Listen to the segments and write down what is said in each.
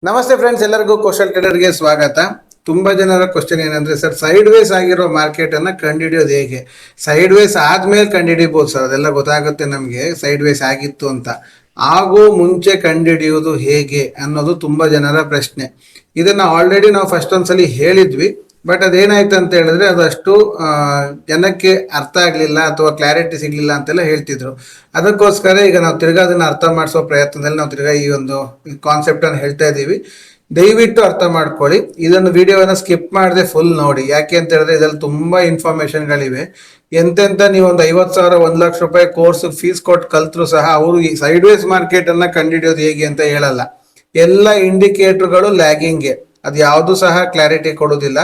ನಮಸ್ತೆ ಫ್ರೆಂಡ್ಸ್, ಎಲ್ಲರಿಗೂ ಕೌಶಲ್ ಟ್ರೇಡರ್ಗೆ ಸ್ವಾಗತ. ತುಂಬಾ ಜನರ ಕ್ವಶನ್ ಏನಂದ್ರೆ, ಸರ್ ಸೈಡ್ ವೇಸ್ ಆಗಿರೋ ಮಾರ್ಕೆಟ್ ಅನ್ನ ಕಂಡುಹಿಡಿಯೋದು ಹೇಗೆ? ಸೈಡ್ ವೇಸ್ ಆದ್ಮೇಲೆ ಕಂಡುಹಿಡಿಬಹುದು ಸರ್, ಅದೆಲ್ಲ ಗೊತ್ತಾಗುತ್ತೆ ನಮಗೆ ಸೈಡ್ ವೇಸ್ ಆಗಿತ್ತು ಅಂತ. ಆಗೋ ಮುಂಚೆ ಕಂಡುಹಿಡಿಯೋದು ಹೇಗೆ ಅನ್ನೋದು ತುಂಬಾ ಜನರ ಪ್ರಶ್ನೆ. ಇದನ್ನ ಆಲ್ರೆಡಿ ನಾವು ಫಸ್ಟ್ ಒಂದ್ಸಲಿ ಹೇಳಿದ್ವಿ, ಬಟ್ ಅದೇನಾಯ್ತು ಅಂತ ಹೇಳಿದ್ರೆ ಅದಷ್ಟು ಜನಕ್ಕೆ ಅರ್ಥ ಆಗ್ಲಿಲ್ಲ ಅಥವಾ ಕ್ಲಾರಿಟಿ ಸಿಗ್ಲಿಲ್ಲ ಅಂತೆಲ್ಲ ಹೇಳ್ತಿದ್ರು. ಅದಕ್ಕೋಸ್ಕರ ಈಗ ನಾವು ತಿರ್ಗಾ ಅದನ್ನ ಅರ್ಥ ಮಾಡಿಸೋ ಪ್ರಯತ್ನದಲ್ಲಿ ನಾವು ತಿರ್ಗಾ ಈ ಒಂದು ಕಾನ್ಸೆಪ್ಟ್ ಅನ್ನು ಹೇಳ್ತಾ ಇದ್ದೀವಿ. ದಯವಿಟ್ಟು ಅರ್ಥ ಮಾಡ್ಕೊಳ್ಳಿ, ಇದನ್ನು ವಿಡಿಯೋನ ಸ್ಕಿಪ್ ಮಾಡದೆ ಫುಲ್ ನೋಡಿ. ಯಾಕೆ ಅಂತ ಹೇಳಿದ್ರೆ ಇದ್ರಲ್ಲಿ ತುಂಬಾ ಇನ್ಫಾರ್ಮೇಶನ್ಗಳಿವೆ. ಎಂತೆಂತ ನೀವು ಒಂದು 50,000 1,00,000 ರೂಪಾಯಿ ಕೋರ್ಸ್ ಫೀಸ್ ಕೊಟ್ಟು ಕಲ್ತ್ರು ಸಹ ಅವರು ಈ ಸೈಡ್ ವೇಸ್ ಮಾರ್ಕೆಟ್ ಅನ್ನ ಕಂಡುಹಿಡಿಯೋದು ಹೇಗೆ ಅಂತ ಹೇಳಲ್ಲ. ಎಲ್ಲ ಇಂಡಿಕೇಟರ್ಗಳು ಲ್ಯಾಗಿಂಗ್ಗೆ, ಅದು ಯಾವುದು ಸಹ ಕ್ಲಾರಿಟಿ ಕೊಡೋದಿಲ್ಲ.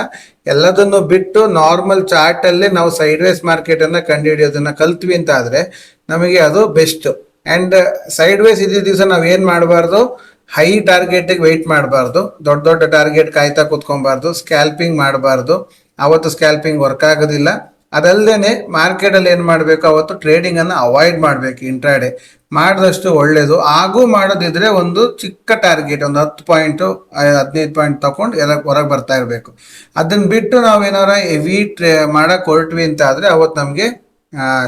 ಎಲ್ಲದನ್ನು ಬಿಟ್ಟು ನಾರ್ಮಲ್ ಚಾರ್ಟ್ ಅಲ್ಲೇ ನಾವು ಸೈಡ್ ವೇಸ್ ಮಾರ್ಕೆಟ್ ಅನ್ನ ಕಂಡುಹಿಡಿಯೋದನ್ನ ಕಲ್ತ್ವಿ ಅಂತ ಆದ್ರೆ ನಮಗೆ ಅದು ಬೆಸ್ಟ್. ಅಂಡ್ ಸೈಡ್ ವೇಸ್ ಇದ್ದ ದಿವಸ ನಾವ್ ಏನ್ ಮಾಡಬಾರ್ದು, ಹೈ ಟಾರ್ಗೆಟ್ ವೆಯ್ಟ್ ಮಾಡಬಾರ್ದು, ದೊಡ್ಡ ದೊಡ್ಡ ಟಾರ್ಗೆಟ್ ಕಾಯ್ತಾ ಕುತ್ಕೊಬಾರ್ದು, ಸ್ಕ್ಯಾಲ್ಪಿಂಗ್ ಮಾಡಬಾರ್ದು. ಅವತ್ತು ಸ್ಕ್ಯಾಲ್ಪಿಂಗ್ ವರ್ಕ್ ಆಗೋದಿಲ್ಲ. ಅದಲ್ಲದೆ ಮಾರ್ಕೆಟ್ ಅಲ್ಲಿ ಏನ್ ಮಾಡ್ಬೇಕು, ಅವತ್ತು ಟ್ರೇಡಿಂಗ್ ಅನ್ನ ಅವಾಯ್ಡ್ ಮಾಡ್ಬೇಕು. ಇಂಟ್ರಾಡೇ ಮಾಡಿದಷ್ಟು ಒಳ್ಳೇದು. ಹಾಗೂ ಮಾಡೋದಿದ್ರೆ ಒಂದು ಚಿಕ್ಕ ಟಾರ್ಗೆಟ್, ಒಂದು 10 ಪಾಯಿಂಟ್ 15 ಪಾಯಿಂಟ್ ತಗೊಂಡು ಎಲ್ಲ ಹೊರಗೆ ಬರ್ತಾ ಇರಬೇಕು. ಅದನ್ನ ಬಿಟ್ಟು ನಾವೇನಾರ ಹೆವಿ ಮಾಡಕ್ ಹೊರಟ್ವಿ ಅಂತ ಆದ್ರೆ ಅವತ್ತು ನಮ್ಗೆ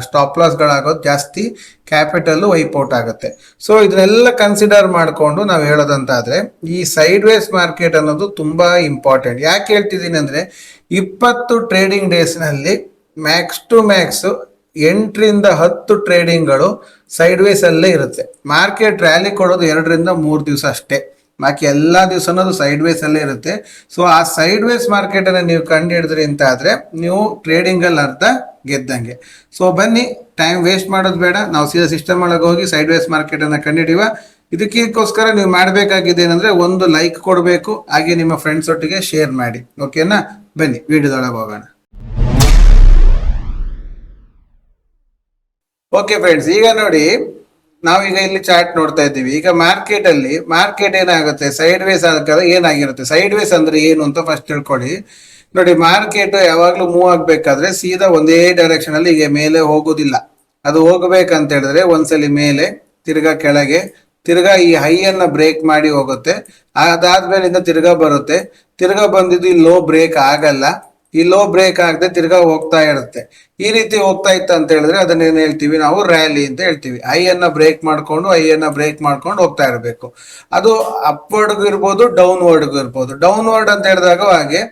ಸ್ಟಾಪ್ ಲಾಸ್ಗಳಾಗೋದು ಜಾಸ್ತಿ, ಕ್ಯಾಪಿಟಲ್ ವೈಪೌಟ್ ಆಗುತ್ತೆ. ಸೊ ಇದನ್ನೆಲ್ಲ ಕನ್ಸಿಡರ್ ಮಾಡಿಕೊಂಡು ನಾವು ಹೇಳೋದಂತಾದ್ರೆ ಈ ಸೈಡ್ ವೇಸ್ ಮಾರ್ಕೆಟ್ ಅನ್ನೋದು ತುಂಬಾ ಇಂಪಾರ್ಟೆಂಟ್. ಯಾಕೆ ಹೇಳ್ತಿದ್ದೀನಿ ಅಂದ್ರೆ 20 ಟ್ರೇಡಿಂಗ್ ಡೇಸ್ ನಲ್ಲಿ ಮ್ಯಾಕ್ಸ್ ಟು ಮ್ಯಾಕ್ಸ್ 8ರಿಂದ 10 ಟ್ರೇಡಿಂಗ್ಗಳು ಸೈಡ್ ವೇಸ್ ಅಲ್ಲೇ ಇರುತ್ತೆ. ಮಾರ್ಕೆಟ್ ರ್ಯಾಲಿ ಕೊಡೋದು 2ರಿಂದ 3 ದಿವಸ ಅಷ್ಟೇ, ಬಾಕಿ ಎಲ್ಲಾ ದಿವಸನೂ ಅದು ಸೈಡ್ ವೇಸ್ ಅಲ್ಲೇ ಇರುತ್ತೆ. ಸೊ ಆ ಸೈಡ್ ವೇಸ್ ಮಾರ್ಕೆಟ್ ಅನ್ನ ನೀವು ಕಂಡು ಹಿಡಿದ್ರಿ ಅಂತ ಆದ್ರೆ ನೀವು ಟ್ರೇಡಿಂಗ್ ಅಲ್ಲಿ ಅರ್ಧ ಗೆದ್ದಂಗೆ. ಸೊ ಬನ್ನಿ, ಟೈಮ್ ವೇಸ್ಟ್ ಮಾಡೋದು ಬೇಡ, ನಾವು ಸೀದಾ ಸಿಸ್ಟಮ್ ಒಳಗೆ ಹೋಗಿ ಸೈಡ್ ವೇಸ್ ಮಾರ್ಕೆಟ್ ಅನ್ನ ಕಂಡುಹಿಡಿಯುವ. ಇದಕ್ಕೋಸ್ಕರ ನೀವು ಮಾಡಬೇಕಾಗಿದೆ ಏನಂದ್ರೆ ಒಂದು ಲೈಕ್ ಕೊಡಬೇಕು, ಹಾಗೆ ನಿಮ್ಮ ಫ್ರೆಂಡ್ಸ್ ಒಟ್ಟಿಗೆ ಶೇರ್ ಮಾಡಿ. ಓಕೆನಾ? ಬನ್ನಿ ವಿಡಿಯೋದೊಳಗೆ ಹೋಗೋಣ. ಓಕೆ ಫ್ರೆಂಡ್ಸ್, ಈಗ ನೋಡಿ, ನಾವೀಗ ಇಲ್ಲಿ ಚಾರ್ಟ್ ನೋಡ್ತಾ ಇದ್ದೀವಿ. ಈಗ ಮಾರ್ಕೆಟ್ ಏನಾಗುತ್ತೆ, ಸೈಡ್ ವೇಸ್ ಆದಾಗ ಏನಾಗಿರುತ್ತೆ. ಸೈಡ್ ವೇಸ್ ಅಂದ್ರೆ ಏನು ಅಂತ ಫಸ್ಟ್ ತಿಳ್ಕೊಳ್ಳಿ. ನೋಡಿ, ಮಾರ್ಕೆಟ್ ಯಾವಾಗ್ಲೂ ಮೂವ್ ಆಗ್ಬೇಕಾದ್ರೆ ಸೀದಾ ಒಂದೇ ಡೈರೆಕ್ಷನ್ ಅಲ್ಲಿ ಈಗ ಮೇಲೆ ಹೋಗೋದಿಲ್ಲ. ಅದು ಹೋಗ್ಬೇಕಂತ ಹೇಳಿದ್ರೆ ಒಂದ್ಸಲಿ ಮೇಲೆ, ತಿರ್ಗಾ ಕೆಳಗೆ, ತಿರ್ಗಾ ಈ ಹೈ ಅನ್ನ ಬ್ರೇಕ್ ಮಾಡಿ ಹೋಗುತ್ತೆ. ಅದಾದ್ಮೇಲಿಂದ ತಿರ್ಗಾ ಬರುತ್ತೆ. ತಿರ್ಗಾ ಬಂದಿದ್ದು ಈ ಲೋ ಬ್ರೇಕ್ ಆಗಲ್ಲ. ಈ ಲೋ ಬ್ರೇಕ್ ಆಗದೆ ತಿರ್ಗಾ ಹೋಗ್ತಾ ಇರುತ್ತೆ. ಈ ರೀತಿ ಹೋಗ್ತಾ ಇತ್ತು ಅಂತ ಹೇಳಿದ್ರೆ ಅದನ್ನೇನ್ ಹೇಳ್ತೀವಿ ನಾವು, ರ್ಯಾಲಿ ಅಂತ ಹೇಳ್ತೀವಿ. ಐ ಅನ್ನ ಬ್ರೇಕ್ ಮಾಡ್ಕೊಂಡು ಹೋಗ್ತಾ ಇರಬೇಕು. ಅದು ಅಪ್ವರ್ಡ್ಗೂ ಇರ್ಬೋದು, ಡೌನ್ವರ್ಡ್ಗೂ ಇರ್ಬೋದು. ಡೌನ್ವರ್ಡ್ ಅಂತ ಹೇಳಿದಾಗ ಹಾಗೆ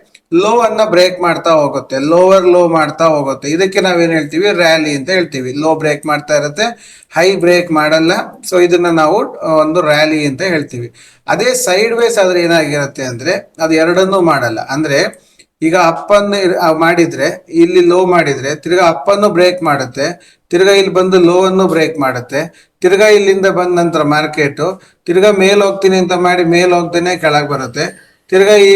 ಲೋ ಅನ್ನ ಬ್ರೇಕ್ ಮಾಡ್ತಾ ಹೋಗುತ್ತೆ, ಲೋವರ್ ಲೋ ಮಾಡ್ತಾ ಹೋಗುತ್ತೆ. ಇದಕ್ಕೆ ನಾವೇನ್ ಹೇಳ್ತೀವಿ, ರ್ಯಾಲಿ ಅಂತ ಹೇಳ್ತೀವಿ. ಲೋ ಬ್ರೇಕ್ ಮಾಡ್ತಾ ಇರುತ್ತೆ, ಹೈ ಬ್ರೇಕ್ ಮಾಡಲ್ಲ. ಸೊ ಇದನ್ನ ನಾವು ಒಂದು ರ್ಯಾಲಿ ಅಂತ ಹೇಳ್ತೀವಿ. ಅದೇ ಸೈಡ್ ವೇಸ್ ಆದ್ರೆ ಏನಾಗಿರುತ್ತೆ ಅಂದ್ರೆ ಅದು ಎರಡನ್ನೂ ಮಾಡಲ್ಲ. ಅಂದ್ರೆ ಈಗ ಅಪ್ಪನ್ನು ಮಾಡಿದ್ರೆ, ಇಲ್ಲಿ ಲೋ ಮಾಡಿದ್ರೆ ತಿರ್ಗಾ ಅಪ್ಪನ್ನು ಬ್ರೇಕ್ ಮಾಡುತ್ತೆ, ತಿರ್ಗಾ ಇಲ್ಲಿ ಬಂದು ಲೋ ಅನ್ನು ಬ್ರೇಕ್ ಮಾಡುತ್ತೆ, ತಿರ್ಗಾ ಇಲ್ಲಿಂದ ಬಂದ ನಂತರ ಮಾರ್ಕೆಟ್ ತಿರ್ಗಾ ಮೇಲ್ ಹೋಗ್ತೀನಿ ಅಂತ ಮಾಡಿ ಮೇಲ್ ಹೋಗ್ತೇನೆ ಕೆಳಗೆ ಬರುತ್ತೆ. ತಿರ್ಗಾ ಈ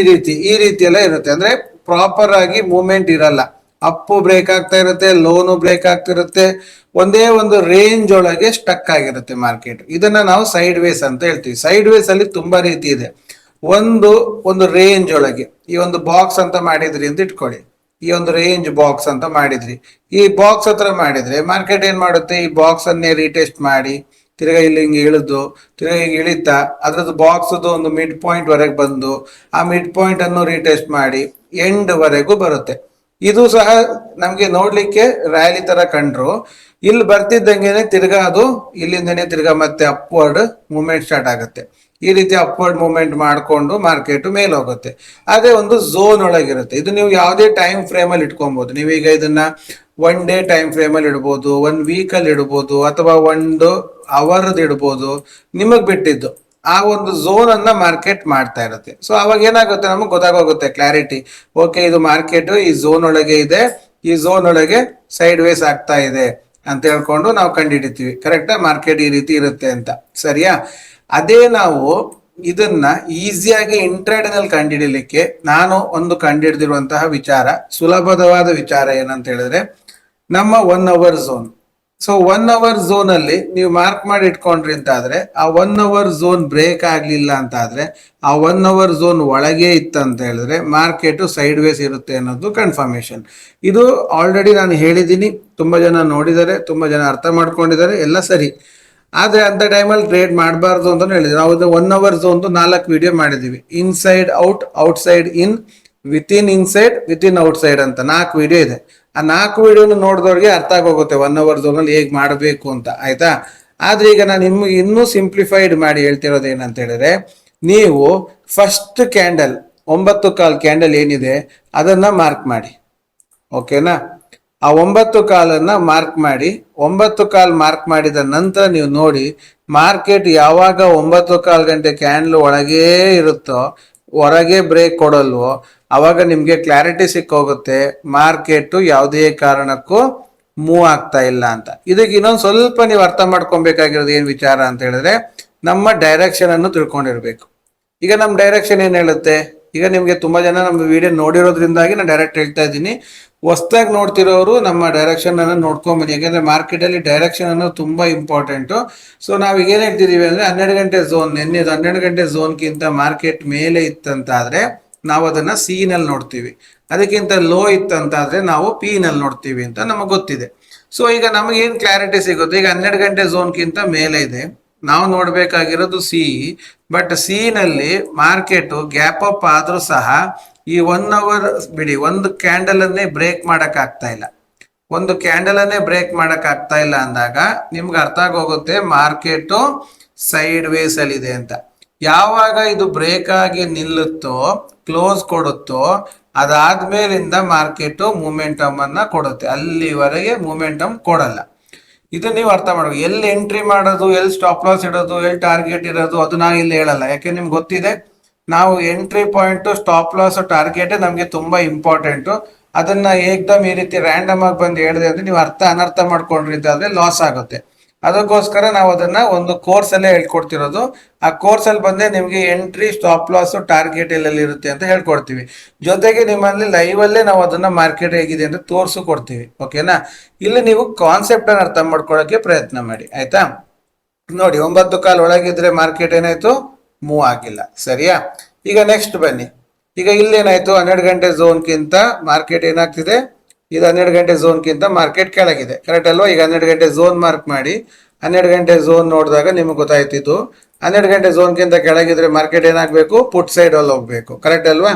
ರೀತಿ ಎಲ್ಲ ಇರುತ್ತೆ. ಅಂದ್ರೆ ಪ್ರಾಪರ್ ಆಗಿ ಮೂವ್ಮೆಂಟ್ ಇರಲ್ಲ. ಅಪ್ಪು ಬ್ರೇಕ್ ಆಗ್ತಾ ಇರುತ್ತೆ, ಲೋನು ಬ್ರೇಕ್ ಆಗ್ತಿರುತ್ತೆ, ಒಂದೇ ಒಂದು ರೇಂಜ್ ಒಳಗೆ ಸ್ಟಕ್ ಆಗಿರುತ್ತೆ ಮಾರ್ಕೆಟ್. ಇದನ್ನ ನಾವು ಸೈಡ್ ವೇಸ್ ಅಂತ ಹೇಳ್ತೀವಿ. ಸೈಡ್ ವೇಸ್ ಅಲ್ಲಿ ತುಂಬಾ ರೀತಿ ಇದೆ. ಒಂದು ರೇಂಜ್ ಒಳಗೆ ಈ ಒಂದು ಬಾಕ್ಸ್ ಅಂತ ಮಾಡಿದ್ರಿ ಅಂತ ಇಟ್ಕೊಳ್ಳಿ. ಈ ಒಂದು ರೇಂಜ್ ಬಾಕ್ಸ್ ಅಂತ ಮಾಡಿದ್ರಿ. ಈ ಬಾಕ್ಸ್ ಹತ್ರ ಮಾಡಿದ್ರೆ ಮಾರ್ಕೆಟ್ ಏನ್ ಮಾಡುತ್ತೆ, ಈ ಬಾಕ್ಸ್ ಅನ್ನೇ ರೀಟೆಸ್ಟ್ ಮಾಡಿ ತಿರ್ಗಾ ಇಲ್ಲಿ ಹಿಂಗೆ ಇಳಿದು ತಿರ್ಗಾ ಹಿಂಗೆ ಇಳಿತಾ ಅದ್ರದ್ದು ಬಾಕ್ಸ್ ಒಂದು ಮಿಡ್ ಪಾಯಿಂಟ್ ವರೆಗೆ ಬಂದು ಆ ಮಿಡ್ ಪಾಯಿಂಟ್ ಅನ್ನು ರೀಟೆಸ್ಟ್ ಮಾಡಿ ಎಂಡ್ ವರೆಗೂ ಬರುತ್ತೆ. ಇದು ಸಹ ನಮ್ಗೆ ನೋಡ್ಲಿಕ್ಕೆ ರ್ಯಾಲಿ ತರ ಕಂಡ್ರು, ಇಲ್ಲಿ ಬರ್ತಿದ್ದಂಗೆನೆ ತಿರ್ಗಾ ಅದು ಇಲ್ಲಿಂದನೇ ತಿರ್ಗಾ ಮತ್ತೆ ಅಪ್ವರ್ಡ್ ಮೂವ್ಮೆಂಟ್ ಸ್ಟಾರ್ಟ್ ಆಗುತ್ತೆ. ಈ ರೀತಿ ಅಪ್ವರ್ಡ್ ಮೂವ್ಮೆಂಟ್ ಮಾಡಿಕೊಂಡು ಮಾರ್ಕೆಟ್ ಮೇಲೆ ಹೋಗುತ್ತೆ. ಅದೇ ಒಂದು ಝೋನ್ ಒಳಗಿರುತ್ತೆ. ಇದು ನೀವು ಯಾವುದೇ ಟೈಮ್ ಫ್ರೇಮ್ ಅಲ್ಲಿ ಇಟ್ಕೊಬಹುದು. ನೀವೀಗ ಇದನ್ನ 1 ಡೇ ಟೈಮ್ ಫ್ರೇಮ್ ಅಲ್ಲಿ ಇಡ್ಬೋದು, 1 ವೀಕ್ ಅಲ್ಲಿ ಇಡ್ಬೋದು, ಅಥವಾ 1 ಅವರ್ದು ಇಡ್ಬೋದು, ನಿಮಗ್ ಬಿಟ್ಟಿದ್ದು. ಆ ಒಂದು ಝೋನ್ ಅನ್ನ ಮಾರ್ಕೆಟ್ ಮಾಡ್ತಾ ಇರುತ್ತೆ. ಸೊ ಅವಾಗ ಏನಾಗುತ್ತೆ, ನಮಗೆ ಗೊತ್ತಾಗೋಗುತ್ತೆ ಕ್ಲಾರಿಟಿ. ಓಕೆ, ಇದು ಮಾರ್ಕೆಟ್ ಈ ಝೋನ್ ಒಳಗೆ ಇದೆ, ಈ ಝೋನ್ ಒಳಗೆ ಸೈಡ್ ವೇಸ್ ಆಗ್ತಾ ಇದೆ ಅಂತ ಹೇಳ್ಕೊಂಡು ನಾವು ಕಂಡುಹಿಡಿತೀವಿ. ಕರೆಕ್ಟಾ? ಮಾರ್ಕೆಟ್ ಈ ರೀತಿ ಇರುತ್ತೆ ಅಂತ. ಸರಿಯಾ? ಅದೇ ನಾವು ಇದನ್ನ ಈಸಿಯಾಗಿ ಇಂಟ್ರಾಡೇನಲ್ಲಿ ಕಂಡುಹಿಡಿಯಲಿಕ್ಕೆ ನಾನು ಒಂದು ಕಂಡುಹಿಡಿದಿರುವಂತಹ ವಿಚಾರ, ಸುಲಭವಾದ ವಿಚಾರ ಏನಂತ ಹೇಳಿದ್ರೆ ನಮ್ಮ 1 hour zone. So 1 hour zone ಅಲ್ಲಿ ನೀವು ಮಾರ್ಕ್ ಮಾಡಿ ಇಟ್ಕೊಂಡ್ರಿ ಅಂತ ಆದ್ರೆ ಆ 1 ಅವರ್ ಝೋನ್ ಬ್ರೇಕ್ ಆಗ್ಲಿಲ್ಲ ಅಂತ ಆದ್ರೆ ಆ 1 ಅವರ್ ಝೋನ್ ಒಳಗೆ ಇತ್ತಂತ ಹೇಳಿದ್ರೆ ಮಾರ್ಕೆಟ್ ಸೈಡ್ ವೇಸ್ ಇರುತ್ತೆ ಅನ್ನೋದು ಕನ್ಫರ್ಮೇಶನ್. ಇದು ಆಲ್ರೆಡಿ ನಾನು ಹೇಳಿದ್ದೀನಿ, ತುಂಬಾ ಜನ ನೋಡಿದ್ದಾರೆ, ತುಂಬಾ ಜನ ಅರ್ಥ ಮಾಡ್ಕೊಂಡಿದ್ದಾರೆ, ಎಲ್ಲ ಸರಿ. ಆದ್ರೆ ಅಂತ ಟೈಮಲ್ಲಿ ಟ್ರೇಡ್ ಮಾಡಬಾರ್ದು ಅಂತ ಹೇಳಿದ್ವಿ. ನಾವು 1 ಅವರ್ ಝೋನ್ 4 ವಿಡಿಯೋ ಮಾಡಿದೀವಿ. ಇನ್ಸೈಡ್ ಔಟ್, ಔಟ್ಸೈಡ್ ಇನ್, ವಿತಿನ್ ಇನ್ಸೈಡ್, ವಿತಿನ್ ಔಟ್ಸೈಡ್ ಅಂತ 4 ವಿಡಿಯೋ ಇದೆ. ಆ 4 ವಿಡಿಯೋನ ನೋಡಿದವ್ರಿಗೆ ಅರ್ಥ ಆಗೋಗುತ್ತೆ 1 ಅವರ್ ಝೋನ್ ಅಲ್ಲಿ ಹೇಗೆ ಮಾಡಬೇಕು ಅಂತ, ಆಯ್ತಾ. ಆದ್ರೆ ಈಗ ನಾನು ನಿಮ್ಗೆ ಇನ್ನೂ ಸಿಂಪ್ಲಿಫೈಡ್ ಮಾಡಿ ಹೇಳ್ತಿರೋದು ಏನಂತ ಹೇಳಿದ್ರೆ, ನೀವು ಫಸ್ಟ್ ಕ್ಯಾಂಡಲ್ 9 ಕ್ಯಾಂಡಲ್ ಏನಿದೆ ಅದನ್ನ ಮಾರ್ಕ್ ಮಾಡಿ, ಓಕೆನಾ. ಆ 9 ಮಾರ್ಕ್ ಮಾಡಿ, 9 ಮಾರ್ಕ್ ಮಾಡಿದ ನಂತರ ನೀವು ನೋಡಿ ಮಾರ್ಕೆಟ್ ಯಾವಾಗ 9 ಕ್ಯಾಂಡಲ್ ಒಳಗೇ ಇರುತ್ತೋ, ಹೊರಗೆ ಬ್ರೇಕ್ ಕೊಡಲ್ವೋ, ಅವಾಗ ನಿಮ್ಗೆ ಕ್ಲಾರಿಟಿ ಸಿಕ್ಕೋಗುತ್ತೆ ಮಾರ್ಕೆಟ್ ಯಾವುದೇ ಕಾರಣಕ್ಕೂ ಮೂವ್ ಆಗ್ತಾ ಇಲ್ಲ ಅಂತ. ಇದಕ್ಕೆ ಇನ್ನೊಂದು ಸ್ವಲ್ಪ ನೀವು ಅರ್ಥ ಮಾಡ್ಕೊಬೇಕಾಗಿರೋದು ಏನ್ ವಿಚಾರ ಅಂತ ಹೇಳಿದ್ರೆ, ನಮ್ಮ ಡೈರೆಕ್ಷನ್ ಅನ್ನು ತಿಳ್ಕೊಂಡಿರ್ಬೇಕು. ಈಗ ನಮ್ಮ ಡೈರೆಕ್ಷನ್ ಏನ್ ಹೇಳುತ್ತೆ, ಈಗ ನಿಮ್ಗೆ ತುಂಬಾ ಜನ ನಮ್ಮ ವಿಡಿಯೋ ನೋಡಿರೋದ್ರಿಂದಾಗಿ ನಾನು ಡೈರೆಕ್ಟ್ ಹೇಳ್ತಾ ಇದ್ದೀನಿ. ಹೊಸದಾಗಿ ನೋಡ್ತಿರೋರು ನಮ್ಮ ಡೈರೆಕ್ಷನ್ ಅನ್ನು ನೋಡ್ಕೊಂಬನ್ನಿ, ಯಾಕಂದ್ರೆ ಮಾರ್ಕೆಟ್ ಅಲ್ಲಿ ಡೈರೆಕ್ಷನ್ ಅನ್ನೋದು ತುಂಬಾ ಇಂಪಾರ್ಟೆಂಟ್. ಸೊ ನಾವ್ ಏನ್ ಹೇಳ್ತಿದೀವಿ ಅಂದ್ರೆ 12 ಗಂಟೆ ಝೋನ್, ನಿನ್ನೆದು 12 ಗಂಟೆ ಝೋನ್ಗಿಂತ ಮಾರ್ಕೆಟ್ ಮೇಲೆ ಇತ್ತಂತಾದ್ರೆ ನಾವು ಅದನ್ನ ಸಿ ನಲ್ಲಿ ನೋಡ್ತೀವಿ, ಅದಕ್ಕಿಂತ ಲೋ ಇತ್ತಂತಾದ್ರೆ ನಾವು ಪಿ ನಲ್ಲಿ ನೋಡ್ತೀವಿ ಅಂತ ನಮಗೆ ಗೊತ್ತಿದೆ. ಸೊ ಈಗ ನಮಗೆ ಏನ್ ಕ್ಲಾರಿಟಿ ಸಿಗುತ್ತೆ, ಈಗ 12 ಗಂಟೆ ಝೋನ್ಗಿಂತ ಮೇಲೆ ಇದೆ, ನಾವು ನೋಡ್ಬೇಕಾಗಿರೋದು ಸಿ. ಬಟ್ ಸಿ ನಲ್ಲಿ ಮಾರ್ಕೆಟ್ ಗ್ಯಾಪ್ ಅಪ್ ಆದ್ರೂ ಸಹ ಈ 1 ಅವರ್ ಬಿಡಿ, ಒಂದು ಕ್ಯಾಂಡಲ್ ಅನ್ನೇ ಬ್ರೇಕ್ ಮಾಡಕ್ ಆಗ್ತಾ ಇಲ್ಲ. ಒಂದು ಕ್ಯಾಂಡಲ್ ಅನ್ನೇ ಬ್ರೇಕ್ ಮಾಡಕ್ ಆಗ್ತಾ ಇಲ್ಲ ಅಂದಾಗ ನಿಮ್ಗೆ ಅರ್ಥ ಆಗೋಗುತ್ತೆ ಮಾರ್ಕೆಟ್ ಸೈಡ್ ವೇಸ್ ಅಲ್ಲಿ ಇದೆ ಅಂತ. ಯಾವಾಗ ಇದು ಬ್ರೇಕ್ ಆಗಿ ನಿಲ್ಲುತ್ತೋ, ಕ್ಲೋಸ್ ಕೊಡುತ್ತೋ, ಅದಾದ್ಮೇಲಿಂದ ಮಾರ್ಕೆಟ್ ಮೂಮೆಂಟಮ್ ಅನ್ನ ಕೊಡುತ್ತೆ, ಅಲ್ಲಿವರೆಗೆ ಮೂಮೆಂಟಮ್ ಕೊಡಲ್ಲ. ಇದು ನೀವು ಅರ್ಥ ಮಾಡಬೇಕು. ಎಲ್ಲಿ ಎಂಟ್ರಿ ಮಾಡೋದು, ಎಲ್ಲಿ ಸ್ಟಾಪ್ ಲಾಸ್ ಇಡೋದು, ಎಲ್ಲಿ ಟಾರ್ಗೆಟ್ ಇರೋದು ಅದು ನಾವು ಇಲ್ಲಿ ಹೇಳಲ್ಲ. ಯಾಕೆ ನಿಮ್ಗೆ ಗೊತ್ತಿದೆ, ನಾವು entry point, stop loss, target ನಮ್ಗೆ ತುಂಬಾ ಇಂಪಾರ್ಟೆಂಟ್. ಅದನ್ನ ಏಕ್ದಮ್ ಈ ರೀತಿ ರ್ಯಾಂಡಮ್ ಆಗಿ ಬಂದು ಹೇಳಿದೆ ಅಂದ್ರೆ ನೀವು ಅನರ್ಥ ಮಾಡ್ಕೊಂಡ್ರಿ ಅಂತಾದ್ರೆ ಲಾಸ್ ಆಗುತ್ತೆ. ಅದಕ್ಕೋಸ್ಕರ ನಾವು ಅದನ್ನ ಒಂದು ಕೋರ್ಸ್ ಅಲ್ಲೇ ಹೇಳ್ಕೊಡ್ತಿರೋದು. ಆ ಕೋರ್ಸ್ ಅಲ್ಲಿ ಬಂದೆ ನಿಮ್ಗೆ ಎಂಟ್ರಿ, ಸ್ಟಾಪ್ ಲಾಸ್, ಟಾರ್ಗೆಟ್ ಎಲ್ಲೆಲ್ಲಿ ಇರುತ್ತೆ ಅಂತ ಹೇಳ್ಕೊಡ್ತೀವಿ. ಜೊತೆಗೆ ನಿಮ್ಮಲ್ಲಿ ಲೈವ್ ಅಲ್ಲೇ ನಾವು ಅದನ್ನ ಮಾರ್ಕೆಟ್ ಹೇಗಿದೆ ಅಂತ ತೋರ್ಸು ಕೊಡ್ತೀವಿ, ಓಕೆನಾ. ಇಲ್ಲಿ ನೀವು ಕಾನ್ಸೆಪ್ಟ್ ಅನ್ನು ಅರ್ಥ ಮಾಡ್ಕೊಳ್ಳೋಕೆ ಪ್ರಯತ್ನ ಮಾಡಿ, ಆಯ್ತಾ. ನೋಡಿ 9 ಒಳಗಿದ್ರೆ ಮಾರ್ಕೆಟ್ ಏನಾಯ್ತು, ಮೂವ್ ಆಗಿಲ್ಲ, ಸರಿಯಾ. ಈಗ ನೆಕ್ಸ್ಟ್ ಬನ್ನಿ. ಈಗ ಇಲ್ಲೇನಾಯ್ತು, 12 ಗಂಟೆ ಝೋನ್ಗಿಂತ ಮಾರ್ಕೆಟ್ ಏನಾಗ್ತಿದೆ, ಇದು 12 ಗಂಟೆ ಝೋನ್ಗಿಂತ ಮಾರ್ಕೆಟ್ ಕೆಳಗಿದೆ, ಕರೆಕ್ಟ್ ಅಲ್ವಾ. ಈಗ 12 ಗಂಟೆ ಝೋನ್ ಮಾರ್ಕ್ ಮಾಡಿ, 12 ಗಂಟೆ ಝೋನ್ ನೋಡಿದಾಗ ನಿಮ್ಗೆ ಗೊತ್ತಾಯ್ತಿತ್ತು 12 ಗಂಟೆ ಝೋನ್ಗಿಂತ ಕೆಳಗಿದ್ರೆ ಮಾರ್ಕೆಟ್ ಏನಾಗಬೇಕು, ಪುಟ್ ಸೈಡ್ ಅಲ್ಲಿ ಹೋಗ್ಬೇಕು, ಕರೆಕ್ಟ್ ಅಲ್ವಾ.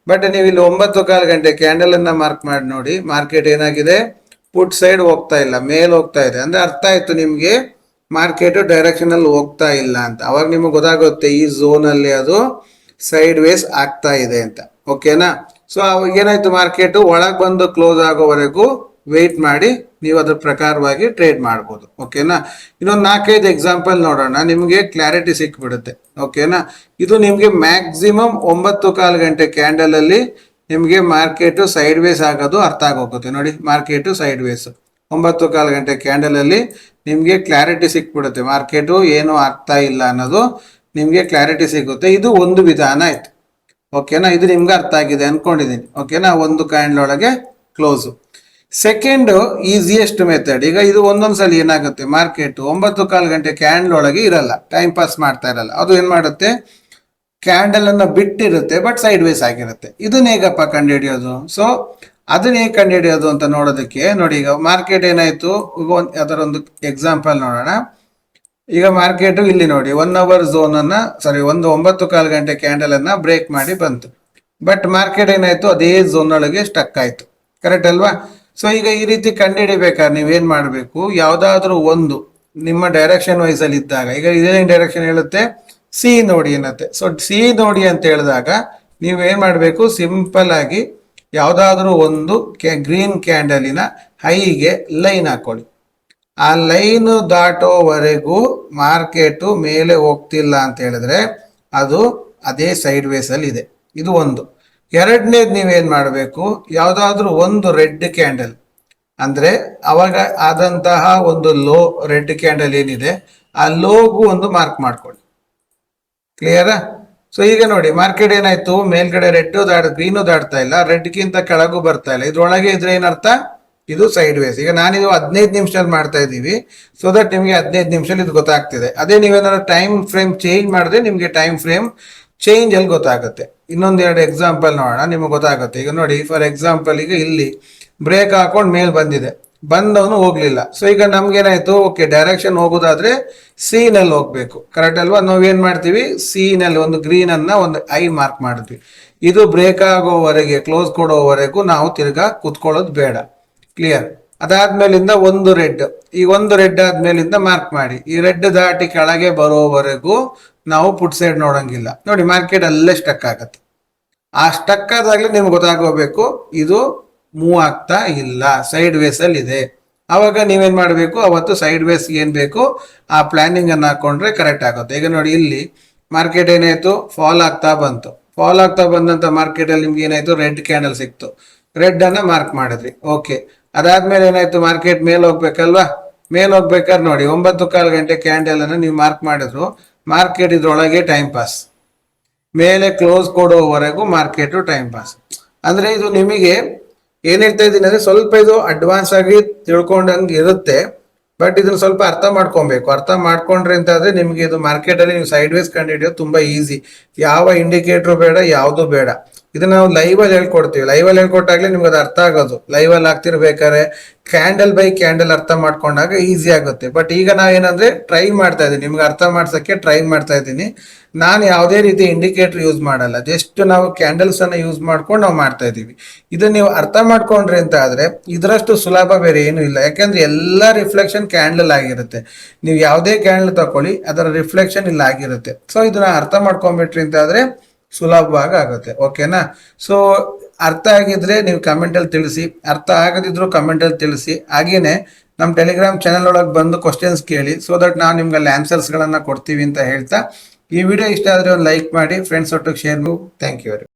ಬಟ್ ನೀವು ಇಲ್ಲಿ 9 ಗಂಟೆ ಕ್ಯಾಂಡಲ್ ಅನ್ನ ಮಾರ್ಕ್ ಮಾಡಿ ನೋಡಿ, ಮಾರ್ಕೆಟ್ ಏನಾಗಿದೆ, ಪುಟ್ ಸೈಡ್ ಹೋಗ್ತಾ ಇಲ್ಲ, ಮೇಲ್ ಹೋಗ್ತಾ ಇದೆ. ಅಂದ್ರೆ ಅರ್ಥ ಆಯ್ತು ನಿಮ್ಗೆ ಮಾರ್ಕೆಟ್ ಡೈರೆಕ್ಷನ್ ಅಲ್ಲಿ ಹೋಗ್ತಾ ಇಲ್ಲ ಅಂತ. ಅವಾಗ ನಿಮ್ಗೆ ಗೊತ್ತಾಗುತ್ತೆ ಈ ಝೋನ್ ಅಲ್ಲಿ ಅದು ಸೈಡ್ ವೇಸ್ ಆಗ್ತಾ ಇದೆ ಅಂತ, ಓಕೆನಾ. ಸೊ ಅವಾಗ ಏನಾಯ್ತು, ಮಾರ್ಕೆಟ್ ಒಳಗೆ ಬಂದು ಕ್ಲೋಸ್ ಆಗೋವರೆಗೂ ವೆಯ್ಟ್ ಮಾಡಿ ನೀವು ಅದ್ರ ಪ್ರಕಾರವಾಗಿ ಟ್ರೇಡ್ ಮಾಡ್ಬೋದು, ಓಕೆನಾ. ಇನ್ನೊಂದು 4-5 ಎಕ್ಸಾಂಪಲ್ ನೋಡೋಣ, ನಿಮ್ಗೆ ಕ್ಲಾರಿಟಿ ಸಿಕ್ಬಿಡುತ್ತೆ, ಓಕೆನಾ. ಇದು ನಿಮ್ಗೆ ಮ್ಯಾಕ್ಸಿಮಮ್ 9 ಗಂಟೆ ಕ್ಯಾಂಡಲ್ ಅಲ್ಲಿ ನಿಮ್ಗೆ ಮಾರ್ಕೆಟ್ ಸೈಡ್ ವೇಸ್ ಆಗೋದು ಅರ್ಥ ಆಗೋಗುತ್ತೆ. ನೋಡಿ ಮಾರ್ಕೆಟ್ ಸೈಡ್ ವೇಸ್ 9 ಗಂಟೆ ಕ್ಯಾಂಡಲ್ ಅಲ್ಲಿ ನಿಮ್ಗೆ ಕ್ಲಾರಿಟಿ ಸಿಕ್ಬಿಡುತ್ತೆ, ಮಾರ್ಕೆಟ್ ಏನು ಆಗ್ತಾ ಇಲ್ಲ ಅನ್ನೋದು ನಿಮ್ಗೆ ಕ್ಲಾರಿಟಿ ಸಿಗುತ್ತೆ. ಇದು ಒಂದು ವಿಧಾನ ಆಯ್ತು, ಓಕೆನಾ. ಇದು ನಿಮ್ಗೆ ಅರ್ಥ ಆಗಿದೆ ಅನ್ಕೊಂಡಿದ್ದೀನಿ, ಓಕೆನಾ. ಒಂದು ಕ್ಯಾಂಡಲ್ ಒಳಗೆ ಕ್ಲೋಸ್. Second easiest method. ಈಗ ಇದು ಒಂದೊಂದ್ಸಲ ಏನಾಗುತ್ತೆ, ಮಾರ್ಕೆಟ್ 9 ಗಂಟೆ ಕ್ಯಾಂಡಲ್ ಒಳಗೆ ಇರಲ್ಲ, ಟೈಮ್ ಪಾಸ್ ಮಾಡ್ತಾ ಇರಲ್ಲ. ಅದು ಏನ್ ಮಾಡುತ್ತೆ, ಕ್ಯಾಂಡಲ್ ಅನ್ನ ಬಿಟ್ಟಿರುತ್ತೆ, ಬಟ್ ಸೈಡ್ ವೇಸ್ ಆಗಿರುತ್ತೆ. ಇದನ್ನ ಹೇಗಪ್ಪ ಕಂಡುಹಿಡಿಯೋದು? ಸೊ ಅದನ್ನ ಹೇಗೆ ಕಂಡುಹಿಡಿಯೋದು ಅಂತ ನೋಡೋದಕ್ಕೆ ನೋಡಿ, ಈಗ ಮಾರ್ಕೆಟ್ ಏನಾಯ್ತು, ಅದರ ಒಂದು ಎಕ್ಸಾಂಪಲ್ ನೋಡೋಣ. ಈಗ ಮಾರ್ಕೆಟ್ ಇಲ್ಲಿ ನೋಡಿ 1 ಅವರ್ ಝೋನ್ ಅನ್ನ ಒಂದು 9 ಗಂಟೆ ಕ್ಯಾಂಡಲ್ ಅನ್ನ ಬ್ರೇಕ್ ಮಾಡಿ ಬಂತು. ಬಟ್ ಮಾರ್ಕೆಟ್ ಏನಾಯ್ತು, ಅದೇ ಝೋನ್ ಒಳಗೆ ಸ್ಟಕ್ ಆಯ್ತು, ಕರೆಕ್ಟ್ ಅಲ್ವಾ. ಸೊ ಈಗ ಈ ರೀತಿ ಕಂಡುಹಿಡಿಬೇಕಾದ್ರೆ ನೀವೇನ್ ಮಾಡಬೇಕು, ಯಾವ್ದಾದ್ರು ಒಂದು ನಿಮ್ಮ ಡೈರೆಕ್ಷನ್ ವೈಸ್ ಅಲ್ಲಿ ಇದ್ದಾಗ, ಈಗ ಇದೇನ್ ಡೈರೆಕ್ಷನ್ ಹೇಳುತ್ತೆ, ಸಿ ನೋಡಿ ಏನತ್ತೆ. ಸೊ ಸಿ ನೋಡಿ ಅಂತ ಹೇಳಿದಾಗ ನೀವೇನ್ ಮಾಡಬೇಕು, ಸಿಂಪಲ್ ಆಗಿ ಯಾವ್ದಾದ್ರು ಒಂದು ಗ್ರೀನ್ ಕ್ಯಾಂಡಲಿನ ಹೈಗೆ ಲೈನ್ ಹಾಕೊಳ್ಳಿ. ಆ ಲೈನ್ ದಾಟೋವರೆಗೂ ಮಾರ್ಕೆಟ್ ಮೇಲೆ ಹೋಗ್ತಿಲ್ಲ ಅಂತ ಹೇಳಿದ್ರೆ ಅದು ಅದೇ ಸೈಡ್ ವೇಸ್ ಅಲ್ಲಿ ಇದೆ. ಇದು ಒಂದು. ಎರಡನೇದು ನೀವೇನ್ ಮಾಡಬೇಕು, ಯಾವ್ದಾದ್ರು ಒಂದು ರೆಡ್ ಕ್ಯಾಂಡಲ್, ಅಂದ್ರೆ ಅವಾಗ ಆದಂತಹ ಒಂದು ಲೋ ರೆಡ್ ಕ್ಯಾಂಡಲ್ ಏನಿದೆ ಆ ಲೋಗೂ ಒಂದು ಮಾರ್ಕ್ ಮಾಡ್ಕೊಳ್ಳಿ, ಕ್ಲಿಯರಾ. ಸೊ ಈಗ ನೋಡಿ ಮಾರ್ಕೆಟ್ ಏನಾಯ್ತು, ಮೇಲ್ಗಡೆ ರೆಡ್ ಗ್ರೀನು ದಾಟ್ತಾ ಇಲ್ಲ, ರೆಡ್ಗಿಂತ ಕೆಳಗೂ ಬರ್ತಾ ಇಲ್ಲ. ಇದ್ರೊಳಗೆ ಇದ್ರೆ ಏನರ್ಥ, ಇದು ಸೈಡ್ ವೇಸ್. ಈಗ ನಾನಿದು 15 ನಿಮಿಷದಲ್ಲಿ ಮಾಡ್ತಾ ಇದ್ದೀವಿ, ಸೊ ದಟ್ ನಿಮ್ಗೆ 15 ನಿಮಿಷದಲ್ಲಿ ಇದು ಗೊತ್ತಾಗ್ತಿದೆ. ಅದೇ ನೀವೇನಾದ್ರು ಟೈಮ್ ಫ್ರೇಮ್ ಚೇಂಜ್ ಮಾಡಿದ್ರೆ ನಿಮ್ಗೆ ಟೈಮ್ ಫ್ರೇಮ್ ಚೇಂಜ್ ಅಲ್ಲಿ ಗೊತ್ತಾಗುತ್ತೆ. ಇನ್ನೊಂದೆರಡು ಎಕ್ಸಾಂಪಲ್ ನೋಡೋಣ, ನಿಮ್ಗೆ ಗೊತ್ತಾಗುತ್ತೆ. ಈಗ ನೋಡಿ ಫಾರ್ ಎಕ್ಸಾಂಪಲ್, ಈಗ ಇಲ್ಲಿ ಬ್ರೇಕ್ ಹಾಕೊಂಡು ಮೇಲ್ ಬಂದಿದೆ, ಬಂದವನು ಹೋಗ್ಲಿಲ್ಲ. ಸೊ ಈಗ ನಮ್ಗೇನಾಯ್ತು, ಓಕೆ ಡೈರೆಕ್ಷನ್ ಹೋಗೋದಾದ್ರೆ ಸಿ ನಲ್ಲಿ ಹೋಗ್ಬೇಕು, ಕರೆಕ್ಟ್ ಅಲ್ವಾ? ನಾವೇನ್ ಮಾಡ್ತೀವಿ, ಸಿ ನಲ್ಲಿ ಒಂದು ಗ್ರೀನ್ ಅನ್ನ ಒಂದು ಐ ಮಾರ್ಕ್ ಮಾಡಿದ್ವಿ. ಇದು ಬ್ರೇಕ್ ಆಗೋವರೆಗೆ, ಕ್ಲೋಸ್ ಕೊಡೋವರೆಗೂ ನಾವು ತಿರ್ಗಾ ಕುತ್ಕೊಳ್ಳೋದು ಬೇಡ. ಕ್ಲಿಯರ್? ಅದಾದ್ಮೇಲಿಂದ ಒಂದು ರೆಡ್, ಈ ಒಂದು ರೆಡ್ ಆದ್ಮೇಲಿಂದ ಮಾರ್ಕ್ ಮಾಡಿ. ಈ ರೆಡ್ ದಾಟಿ ಕೆಳಗೆ ಬರೋವರೆಗೂ ನಾವು ಪುಟ್ ಸೈಡ್ ನೋಡಂಗಿಲ್ಲ. ನೋಡಿ ಮಾರ್ಕೆಟ್ ಅಲ್ಲೇ ಸ್ಟಕ್ ಆಗತ್ತೆ. ಆ ಸ್ಟಕ್ ಆದಾಗ್ಲೇ ನಿಮ್ಗೆ ಗೊತ್ತಾಗೋಬೇಕು ಇದು ಮೂವ್ ಆಗ್ತಾ ಇಲ್ಲ, ಸೈಡ್ ವೇಸ್ ಅಲ್ಲಿ ಇದೆ. ಅವಾಗ ನೀವೇನ್ ಮಾಡ್ಬೇಕು, ಅವತ್ತು ಸೈಡ್ ವೇಸ್ ಏನ್ ಬೇಕು ಆ ಪ್ಲಾನಿಂಗ್ ಅನ್ನ ಹಾಕೊಂಡ್ರೆ ಕರೆಕ್ಟ್ ಆಗುತ್ತೆ. ಈಗ ನೋಡಿ ಇಲ್ಲಿ ಮಾರ್ಕೆಟ್ ಏನಾಯ್ತು, ಫಾಲ್ ಆಗ್ತಾ ಬಂತು. ಫಾಲ್ ಆಗ್ತಾ ಬಂದಂತ ಮಾರ್ಕೆಟ್ ಅಲ್ಲಿ ನಿಮ್ಗೆ ಏನಾಯ್ತು, ರೆಡ್ ಕ್ಯಾಂಡಲ್ ಸಿಕ್ತು. ರೆಡ್ ಅನ್ನ ಮಾರ್ಕ್ ಮಾಡಿದ್ರಿ. ಓಕೆ, ಅದಾದ್ಮೇಲೆ ಏನಾಯ್ತು, ಮಾರ್ಕೆಟ್ ಮೇಲೆ ಹೋಗ್ಬೇಕಲ್ವಾ? ಮೇಲೆ ಹೋಗ್ಬೇಕಾದ್ರೆ ನೋಡಿ 9:15 ಕ್ಯಾಂಡಲ್ ಅನ್ನ ನೀವು ಮಾರ್ಕ್ ಮಾಡಿದ್ರು, ಮಾರ್ಕೆಟ್ ಇದ್ರೊಳಗೆ ಟೈಮ್ ಪಾಸ್. ಮೇಲೆ ಕ್ಲೋಸ್ ಕೊಡೋವರೆಗೂ ಮಾರ್ಕೆಟ್ ಟೈಮ್ ಪಾಸ್. ಅಂದ್ರೆ ಇದು ನಿಮಗೆ ಏನ್ ಹೇಳ್ತಾ ಇದ್ದೀನಿ ಅಂದ್ರೆ, ಸ್ವಲ್ಪ ಇದು ಅಡ್ವಾನ್ಸ್ ಆಗಿ ತಿಳ್ಕೊಂಡಂಗೆ ಇರುತ್ತೆ. ಬಟ್ ಇದನ್ನ ಸ್ವಲ್ಪ ಅರ್ಥ ಮಾಡ್ಕೊಬೇಕು. ಅರ್ಥ ಮಾಡ್ಕೊಂಡ್ರೆ ಅಂತ ಆದ್ರೆ ನಿಮ್ಗೆ ಇದು ಮಾರ್ಕೆಟ್ ಅಲ್ಲಿ ನೀವು ಸೈಡ್ ವೇಸ್ ಕಂಡುಹಿಡಿಯೋದು ತುಂಬಾ ಈಸಿ. ಯಾವ ಇಂಡಿಕೇಟರ್ ಬೇಡ, ಯಾವುದು ಬೇಡ. ಇದನ್ನ ನಾವು ಲೈವ್ ಅಲ್ಲಿ ಹೇಳ್ಕೊಡ್ತೀವಿ. ಲೈವ್ ಅಲ್ಲಿ ಹೇಳ್ಕೊಟ್ಟಾಗ್ಲೇ ನಿಮ್ಗೆ ಅದು ಅರ್ಥ ಆಗೋದು. ಲೈವ್ ಅಲ್ಲಿ ಆಗ್ತಿರ್ಬೇಕಾದ್ರೆ ಕ್ಯಾಂಡಲ್ ಬೈ ಕ್ಯಾಂಡಲ್ ಅರ್ಥ ಮಾಡ್ಕೊಂಡಾಗ ಈಸಿ ಆಗುತ್ತೆ. ಬಟ್ ಈಗ ನಾವೇನಂದ್ರೆ ಟ್ರೈ ಮಾಡ್ತಾ ಇದ್ದೀನಿ, ನಿಮ್ಗೆ ಅರ್ಥ ಮಾಡ್ಸಕ್ಕೆ ಟ್ರೈ ಮಾಡ್ತಾ ಇದ್ದೀನಿ. ನಾನು ಯಾವುದೇ ರೀತಿ ಇಂಡಿಕೇಟರ್ ಯೂಸ್ ಮಾಡಲ್ಲ, ಜಸ್ಟ್ ನಾವು ಕ್ಯಾಂಡಲ್ಸ್ ಅನ್ನ ಯೂಸ್ ಮಾಡ್ಕೊಂಡು ನಾವು ಮಾಡ್ತಾ ಇದೀವಿ. ಇದನ್ನ ನೀವು ಅರ್ಥ ಮಾಡ್ಕೊಂಡ್ರಿ ಅಂತ ಆದ್ರೆ ಇದರಷ್ಟು ಸುಲಭ ಬೇರೆ ಏನು ಇಲ್ಲ. ಯಾಕಂದ್ರೆ ಎಲ್ಲಾ ರಿಫ್ಲೆಕ್ಷನ್ ಕ್ಯಾಂಡಲ್ ಆಗಿರುತ್ತೆ. ನೀವು ಯಾವುದೇ ಕ್ಯಾಂಡಲ್ ತಕೊಳ್ಳಿ, ಅದರ ರಿಫ್ಲೆಕ್ಷನ್ ಇಲ್ಲ ಆಗಿರುತ್ತೆ. ಸೊ ಇದನ್ನ ಅರ್ಥ ಮಾಡ್ಕೊಂಡ್ಬಿಟ್ರಿ ಅಂತ ಆದ್ರೆ ಸುಲಭವಾಗಿ ಆಗುತ್ತೆ. ಓಕೆನಾ? ಸೊ ಅರ್ಥ ಆಗಿದ್ರೆ ನೀವು ಕಮೆಂಟ್ ಅಲ್ಲಿ ತಿಳಿಸಿ, ಅರ್ಥ ಆಗದಿದ್ರು ಕಮೆಂಟ್ ಅಲ್ಲಿ ತಿಳಿಸಿ. ಹಾಗೇನೆ ನಮ್ಮ ಟೆಲಿಗ್ರಾಮ್ ಚಾನಲ್ ಒಳಗೆ ಬಂದು ಕ್ವಶನ್ಸ್ ಕೇಳಿ, ಸೊ ದಟ್ ನಾವು ನಿಮ್ಗೆ ಅಲ್ಲಿ ಆನ್ಸರ್ಸ್ ಗಳನ್ನ ಕೊಡ್ತೀವಿ ಅಂತ ಹೇಳ್ತಾ, ಈ ವಿಡಿಯೋ ಇಷ್ಟ ಆದ್ರೆ ಒಂದು ಲೈಕ್ ಮಾಡಿ, ಫ್ರೆಂಡ್ಸ್ ಒಟ್ಟಿಗೆ ಶೇರ್. Thank you.